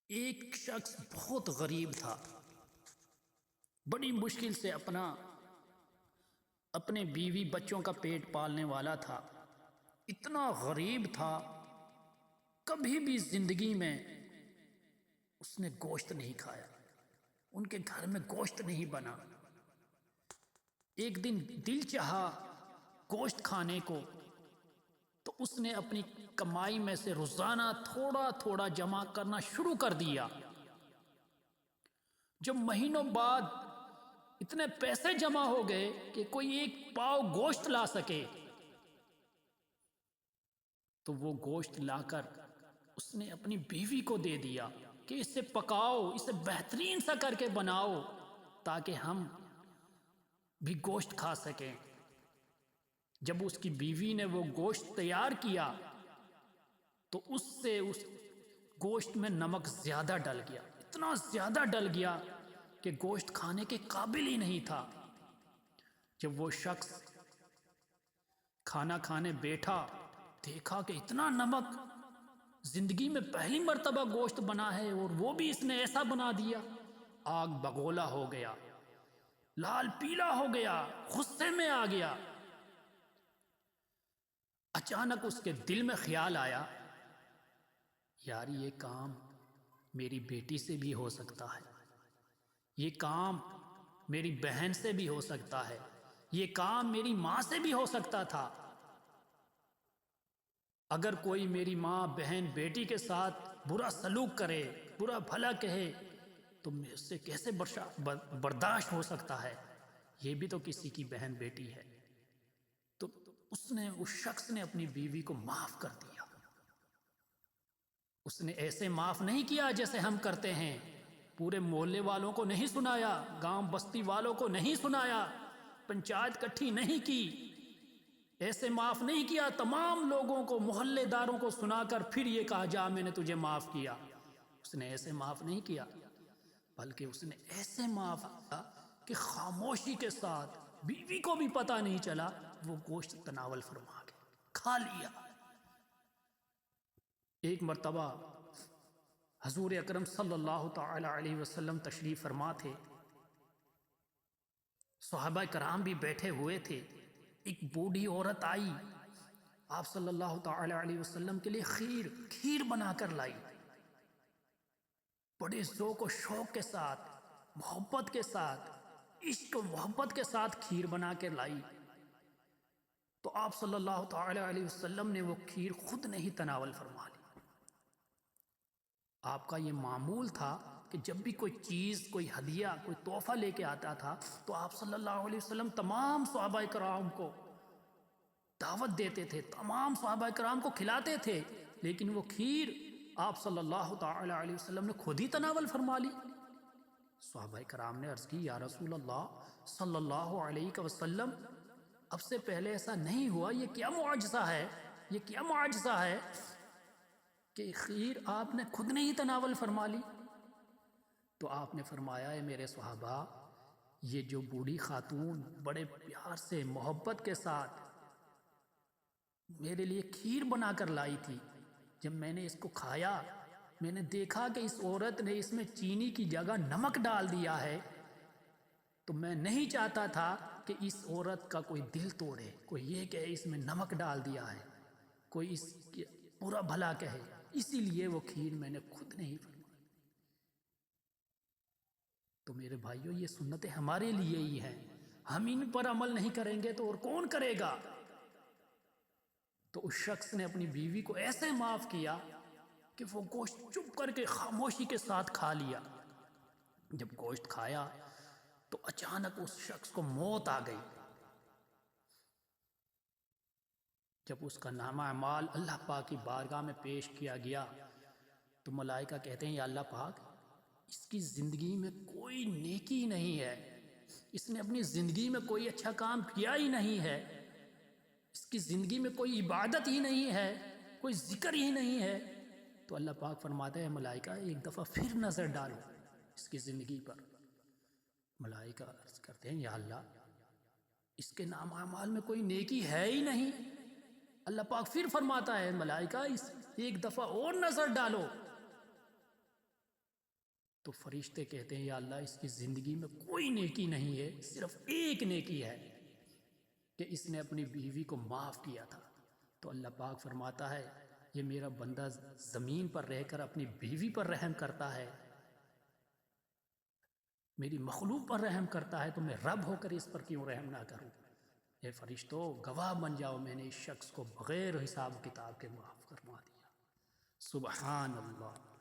ایک شخص بہت غریب تھا، بڑی مشکل سے اپنے بیوی بچوں کا پیٹ پالنے والا تھا۔ اتنا غریب تھا، کبھی بھی زندگی میں اس نے گوشت نہیں کھایا، ان کے گھر میں گوشت نہیں بنا۔ ایک دن دل چاہا گوشت کھانے کو، تو اس نے اپنی کمائی میں سے روزانہ تھوڑا تھوڑا جمع کرنا شروع کر دیا۔ جب مہینوں بعد اتنے پیسے جمع ہو گئے کہ کوئی ایک پاؤ گوشت لا سکے، تو وہ گوشت لا کر اس نے اپنی بیوی کو دے دیا کہ اسے پکاؤ، اسے بہترین سا کر کے بناؤ تاکہ ہم بھی گوشت کھا سکیں۔ جب اس کی بیوی نے وہ گوشت تیار کیا تو اس گوشت میں نمک زیادہ ڈل گیا، اتنا زیادہ ڈل گیا کہ گوشت کھانے کے قابل ہی نہیں تھا۔ جب وہ شخص کھانا کھانے بیٹھا، دیکھا کہ اتنا نمک، زندگی میں پہلی مرتبہ گوشت بنا ہے اور وہ بھی اس نے ایسا بنا دیا۔ آگ بگولا ہو گیا، لال پیلا ہو گیا، غصے میں آ گیا۔ اچانک اس کے دل میں خیال آیا، یار یہ کام میری بیٹی سے بھی ہو سکتا ہے، یہ کام میری بہن سے بھی ہو سکتا ہے، یہ کام میری ماں سے بھی ہو سکتا تھا۔ اگر کوئی میری ماں، بہن، بیٹی کے ساتھ برا سلوک کرے، برا بھلا کہے، تو میں اس سے کیسے برداشت ہو سکتا ہے؟ یہ بھی تو کسی کی بہن بیٹی ہے۔ تو اس شخص نے اپنی بیوی کو معاف کر دیا۔ اس نے ایسے معاف نہیں کیا جیسے ہم کرتے ہیں، پورے محلے والوں کو نہیں سنایا، گاؤں بستی والوں کو نہیں سنایا، پنچایت کٹھی نہیں کی، ایسے معاف نہیں کیا تمام لوگوں کو، محلے داروں کو سنا کر پھر یہ کہا جا میں نے تجھے معاف کیا۔ اس نے ایسے معاف نہیں کیا، بلکہ اس نے ایسے معاف کیا کہ خاموشی کے ساتھ، بیوی کو بھی پتہ نہیں چلا، وہ گوشت تناول فرما کے کھا لیا۔ ایک مرتبہ حضور اکرم صلی اللہ تعالی علیہ وسلم تشریف فرما تھے، صحابہ کرام بھی بیٹھے ہوئے تھے۔ ایک بوڑھی عورت آئی، آپ صلی اللہ تعالی علیہ وسلم کے لیے کھیر بنا کر لائی، بڑے ذوق و شوق کے ساتھ، محبت کے ساتھ، عشق و محبت کے ساتھ کھیر بنا کے لائی۔ تو آپ صلی اللہ تعالی علیہ وسلم نے وہ کھیر خود نہیں تناول فرما لی۔ آپ کا یہ معمول تھا کہ جب بھی کوئی چیز، کوئی ہدیہ، کوئی تحفہ لے کے آتا تھا تو آپ صلی اللہ علیہ وسلم تمام صحابہ کرام کو دعوت دیتے تھے، تمام صحابہ کرام کو کھلاتے تھے، لیکن وہ کھیر آپ صلی اللہ تعالی علیہ وسلم نے خود ہی تناول فرما لی۔ صحابہ کرام نے عرض کی، یا رسول اللہ صلی اللہ علیہ وسلم، اب سے پہلے ایسا نہیں ہوا، یہ کیا معجزہ ہے، یہ کیا معجزہ ہے کہ کھیر آپ نے خود نہیں تناول فرما لی؟ تو آپ نے فرمایا، ہے میرے صحابہ، یہ جو بوڑھی خاتون بڑے پیار سے، محبت کے ساتھ میرے لیے کھیر بنا کر لائی تھی، جب میں نے اس کو کھایا، میں نے دیکھا کہ اس عورت نے اس میں چینی کی جگہ نمک ڈال دیا ہے، تو میں نہیں چاہتا تھا کہ اس عورت کا کوئی دل توڑے، کوئی یہ کہے اس میں نمک ڈال دیا ہے، کوئی اس کی برا بھلا کہے، اسی لیے وہ کھیر میں نے خود نہیں فرمائی۔ تو میرے بھائیوں، یہ سنتیں ہمارے لیے ہی ہیں، ہم ان پر عمل نہیں کریں گے تو اور کون کرے گا؟ تو اس شخص نے اپنی بیوی کو ایسے معاف کیا کہ وہ گوشت چپ کر کے خاموشی کے ساتھ کھا لیا۔ جب گوشت کھایا تو اچانک اس شخص کو موت آ گئی۔ جب اس کا نامہ اعمال اللہ پاک کی بارگاہ میں پیش کیا گیا تو ملائکہ کہتے ہیں، یا اللہ پاک، اس کی زندگی میں کوئی نیکی نہیں ہے، اس نے اپنی زندگی میں کوئی اچھا کام کیا ہی نہیں ہے، اس کی زندگی میں کوئی عبادت ہی نہیں ہے، کوئی ذکر ہی نہیں ہے۔ تو اللہ پاک فرماتا ہے، ملائکہ ایک دفعہ پھر نظر ڈالو اس کی زندگی پر۔ ملائکہ عرض کرتے ہیں، یا اللہ، اس کے نام اعمال میں کوئی نیکی ہے ہی نہیں۔ اللہ پاک پھر فرماتا ہے، ملائکہ اس ایک دفعہ اور نظر ڈالو۔ تو فرشتے کہتے ہیں یا اللہ اس کی زندگی میں کوئی نیکی نہیں ہے، صرف ایک نیکی ہے کہ اس نے اپنی بیوی کو معاف کیا تھا۔ تو اللہ پاک فرماتا ہے یہ میرا بندہ زمین پر رہ کر اپنی بیوی پر رحم کرتا ہے، میری مخلوق پر رحم کرتا ہے، تو میں رب ہو کر اس پر کیوں رحم نہ کروں؟ اے فرشتوں گواہ بن جاؤ، میں نے اس شخص کو بغیر حساب کتاب کے معاف فرما دیا۔ سبحان اللہ۔